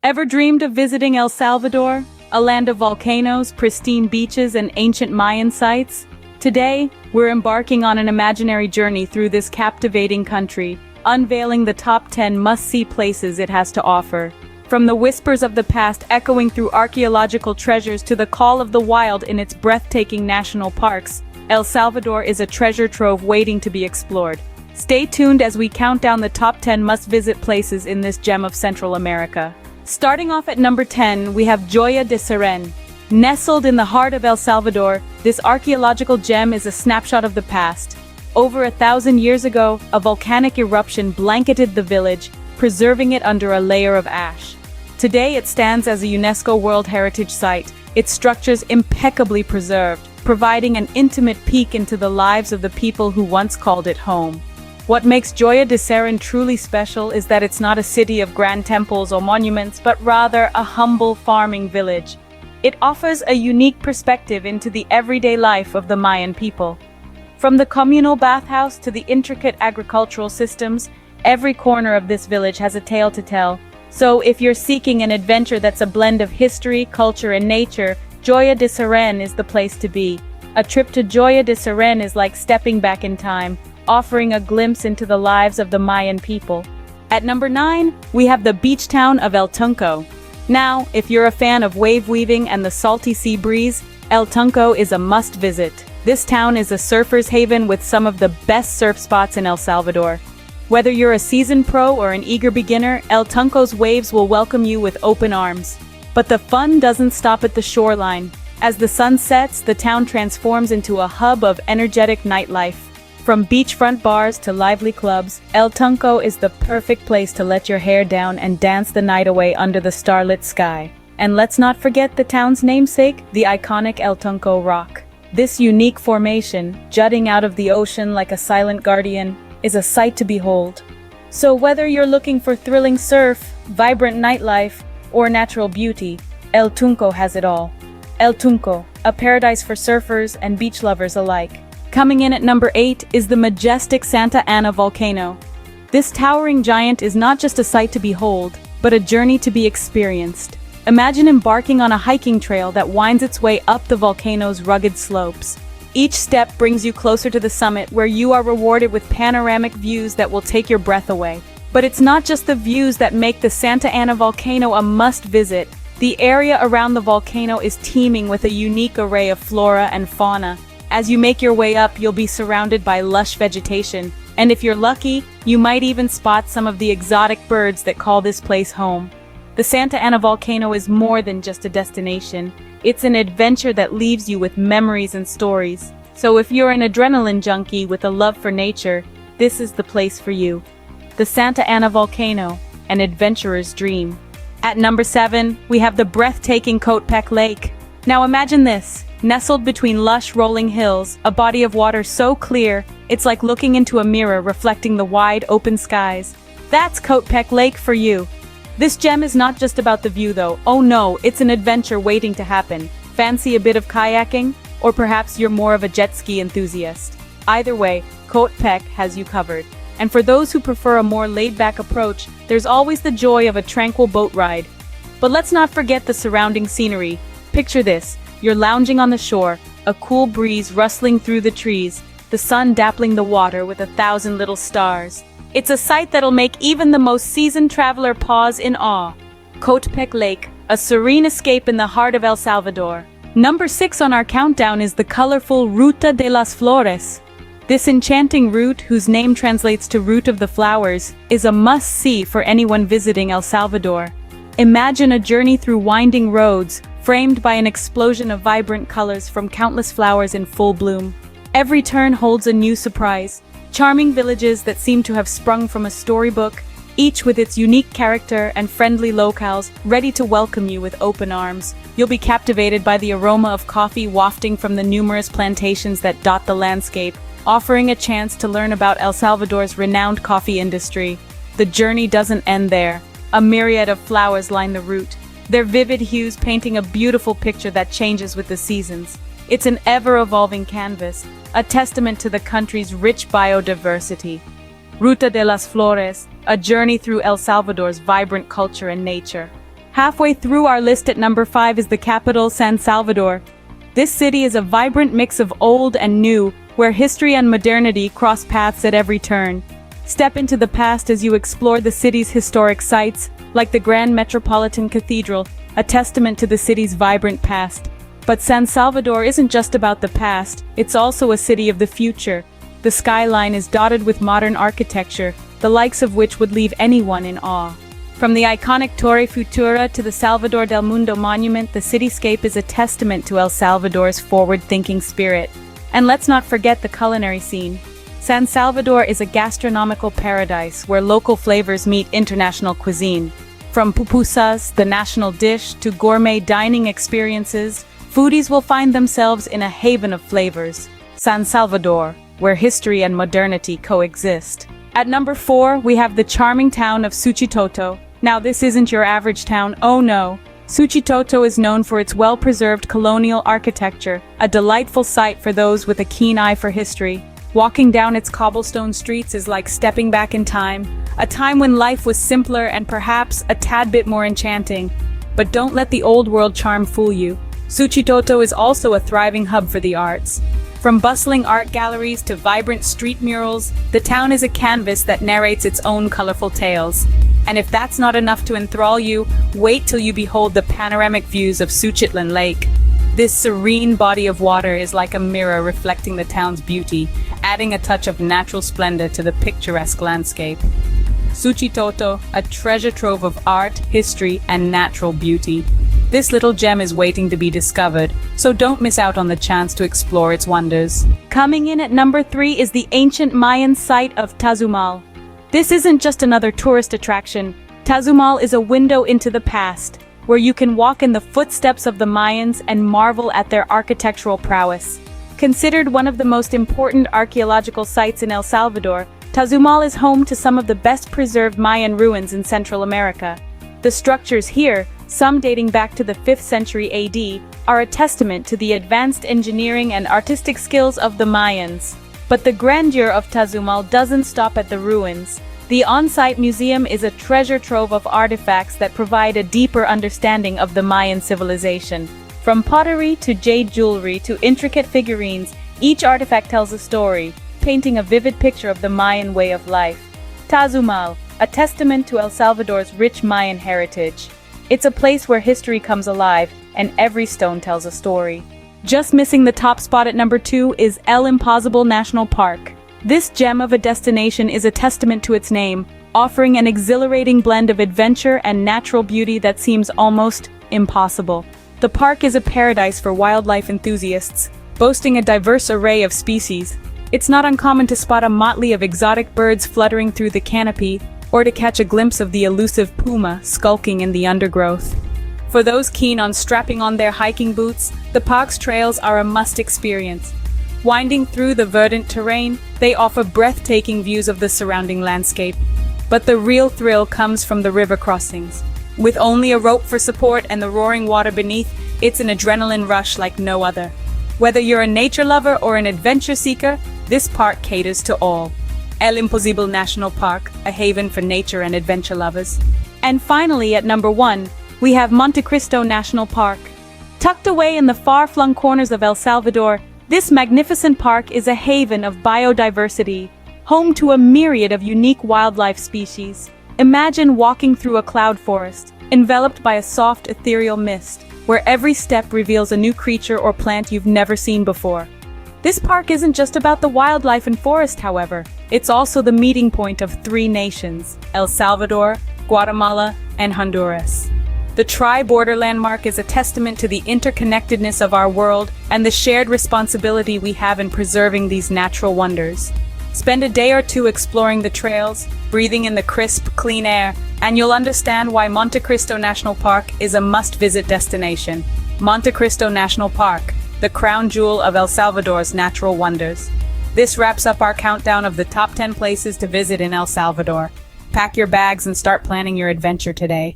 Ever dreamed of visiting El Salvador, a land of volcanoes, pristine beaches, and ancient Mayan sites? Today, we're embarking on an imaginary journey through this captivating country, unveiling the top 10 must-see places it has to offer. From the whispers of the past echoing through archaeological treasures to the call of the wild in its breathtaking national parks, El Salvador is a treasure trove waiting to be explored. Stay tuned as we count down the top 10 must-visit places in this gem of Central America. Starting off at number 10, we have Joya de Serén. Nestled in the heart of El Salvador, this archaeological gem is a snapshot of the past. Over 1,000 years ago, a volcanic eruption blanketed the village, preserving it under a layer of ash. Today it stands as a UNESCO World Heritage Site, its structures impeccably preserved, providing an intimate peek into the lives of the people who once called it home. What makes Joya de Serén truly special is that it's not a city of grand temples or monuments, but rather a humble farming village. It offers a unique perspective into the everyday life of the Mayan people. From the communal bathhouse to the intricate agricultural systems, every corner of this village has a tale to tell. So if you're seeking an adventure that's a blend of history, culture, and nature, Joya de Serén is the place to be. A trip to Joya de Serén is like stepping back in time, offering a glimpse into the lives of the Mayan people. At number 9, we have the beach town of El Tunco. Now, if you're a fan of wave weaving and the salty sea breeze, El Tunco is a must-visit. This town is a surfer's haven with some of the best surf spots in El Salvador. Whether you're a seasoned pro or an eager beginner, El Tunco's waves will welcome you with open arms. But the fun doesn't stop at the shoreline. As the sun sets, the town transforms into a hub of energetic nightlife. From beachfront bars to lively clubs, El Tunco is the perfect place to let your hair down and dance the night away under the starlit sky. And let's not forget the town's namesake, the iconic El Tunco Rock. This unique formation, jutting out of the ocean like a silent guardian, is a sight to behold. So whether you're looking for thrilling surf, vibrant nightlife, or natural beauty, El Tunco has it all. El Tunco, a paradise for surfers and beach lovers alike. Coming in at number 8 is the majestic Santa Ana volcano. This towering giant is not just a sight to behold, but a journey to be experienced. Imagine embarking on a hiking trail that winds its way up the volcano's rugged slopes. Each step brings you closer to the summit, where you are rewarded with panoramic views that will take your breath away. But it's not just the views that make the Santa Ana volcano a must-visit. The area around the volcano is teeming with a unique array of flora and fauna. As you make your way up, you'll be surrounded by lush vegetation, and if you're lucky, you might even spot some of the exotic birds that call this place home. The Santa Ana volcano is more than just a destination. It's an adventure that leaves you with memories and stories. So if you're an adrenaline junkie with a love for nature, this is the place for you. The Santa Ana volcano, an adventurer's dream. At number 7, we have the breathtaking Coatepec Lake. Now imagine this, nestled between lush rolling hills, a body of water so clear, it's like looking into a mirror reflecting the wide open skies. That's Coatepec Lake for you. This gem is not just about the view though. Oh no, it's an adventure waiting to happen. Fancy a bit of kayaking? Or perhaps you're more of a jet ski enthusiast. Either way, Coatepec has you covered. And for those who prefer a more laid-back approach, there's always the joy of a tranquil boat ride. But let's not forget the surrounding scenery. Picture this, you're lounging on the shore, a cool breeze rustling through the trees, the sun dappling the water with 1,000 little stars. It's a sight that'll make even the most seasoned traveler pause in awe. Coatepec Lake, a serene escape in the heart of El Salvador. Number 6 on our countdown is the colorful Ruta de las Flores. This enchanting route, whose name translates to Route of the Flowers, is a must-see for anyone visiting El Salvador. Imagine a journey through winding roads, framed by an explosion of vibrant colors from countless flowers in full bloom. Every turn holds a new surprise. Charming villages that seem to have sprung from a storybook, each with its unique character and friendly locales ready to welcome you with open arms. You'll be captivated by the aroma of coffee wafting from the numerous plantations that dot the landscape, offering a chance to learn about El Salvador's renowned coffee industry. The journey doesn't end there. A myriad of flowers line the route, their vivid hues painting a beautiful picture that changes with the seasons. It's an ever-evolving canvas, a testament to the country's rich biodiversity. Ruta de las Flores, a journey through El Salvador's vibrant culture and nature. Halfway through our list at number 5 is the capital, San Salvador. This city is a vibrant mix of old and new, where history and modernity cross paths at every turn. Step into the past as you explore the city's historic sites, like the Grand Metropolitan Cathedral, a testament to the city's vibrant past. But San Salvador isn't just about the past, it's also a city of the future. The skyline is dotted with modern architecture, the likes of which would leave anyone in awe. From the iconic Torre Futura to the Salvador del Mundo monument, the cityscape is a testament to El Salvador's forward-thinking spirit. And let's not forget the culinary scene. San Salvador is a gastronomical paradise where local flavors meet international cuisine. From pupusas, the national dish, to gourmet dining experiences, foodies will find themselves in a haven of flavors. San Salvador, where history and modernity coexist. At number 4, we have the charming town of Suchitoto. Now this isn't your average town, oh no. Suchitoto is known for its well-preserved colonial architecture, a delightful sight for those with a keen eye for history. Walking down its cobblestone streets is like stepping back in time, a time when life was simpler and perhaps a tad bit more enchanting. But don't let the old world charm fool you. Suchitoto is also a thriving hub for the arts. From bustling art galleries to vibrant street murals, the town is a canvas that narrates its own colorful tales. And if that's not enough to enthrall you, wait till you behold the panoramic views of Suchitlan Lake. This serene body of water is like a mirror reflecting the town's beauty, adding a touch of natural splendor to the picturesque landscape. Suchitoto, a treasure trove of art, history, and natural beauty. This little gem is waiting to be discovered, so don't miss out on the chance to explore its wonders. Coming in at number 3 is the ancient Mayan site of Tazumal. This isn't just another tourist attraction. Tazumal is a window into the past, where you can walk in the footsteps of the Mayans and marvel at their architectural prowess. Considered one of the most important archaeological sites in El Salvador, Tazumal is home to some of the best preserved Mayan ruins in Central America. The structures here, some dating back to the 5th century AD, are a testament to the advanced engineering and artistic skills of the Mayans. But the grandeur of Tazumal doesn't stop at the ruins. The on-site museum is a treasure trove of artifacts that provide a deeper understanding of the Mayan civilization. From pottery to jade jewelry to intricate figurines, each artifact tells a story, painting a vivid picture of the Mayan way of life. Tazumal, a testament to El Salvador's rich Mayan heritage. It's a place where history comes alive, and every stone tells a story. Just missing the top spot at number 2 is El Impossible National Park. This gem of a destination is a testament to its name, offering an exhilarating blend of adventure and natural beauty that seems almost impossible. The park is a paradise for wildlife enthusiasts, boasting a diverse array of species. It's not uncommon to spot a motley of exotic birds fluttering through the canopy, or to catch a glimpse of the elusive puma skulking in the undergrowth. For those keen on strapping on their hiking boots, the park's trails are a must experience. Winding through the verdant terrain, they offer breathtaking views of the surrounding landscape. But the real thrill comes from the river crossings. With only a rope for support and the roaring water beneath, it's an adrenaline rush like no other. Whether you're a nature lover or an adventure seeker, this park caters to all. El Impossible National Park, a haven for nature and adventure lovers. And finally, at number 1, we have Monte Cristo National Park. Tucked away in the far-flung corners of El Salvador, this magnificent park is a haven of biodiversity, home to a myriad of unique wildlife species. Imagine walking through a cloud forest, enveloped by a soft ethereal mist, where every step reveals a new creature or plant you've never seen before. This park isn't just about the wildlife and forest, however. It's also the meeting point of 3 nations, El Salvador, Guatemala, and Honduras. The tri-border landmark is a testament to the interconnectedness of our world and the shared responsibility we have in preserving these natural wonders. Spend a day or two exploring the trails, breathing in the crisp, clean air, and you'll understand why Monte Cristo National Park is a must-visit destination. Monte Cristo National Park, the crown jewel of El Salvador's natural wonders. This wraps up our countdown of the top 10 places to visit in El Salvador. Pack your bags and start planning your adventure today.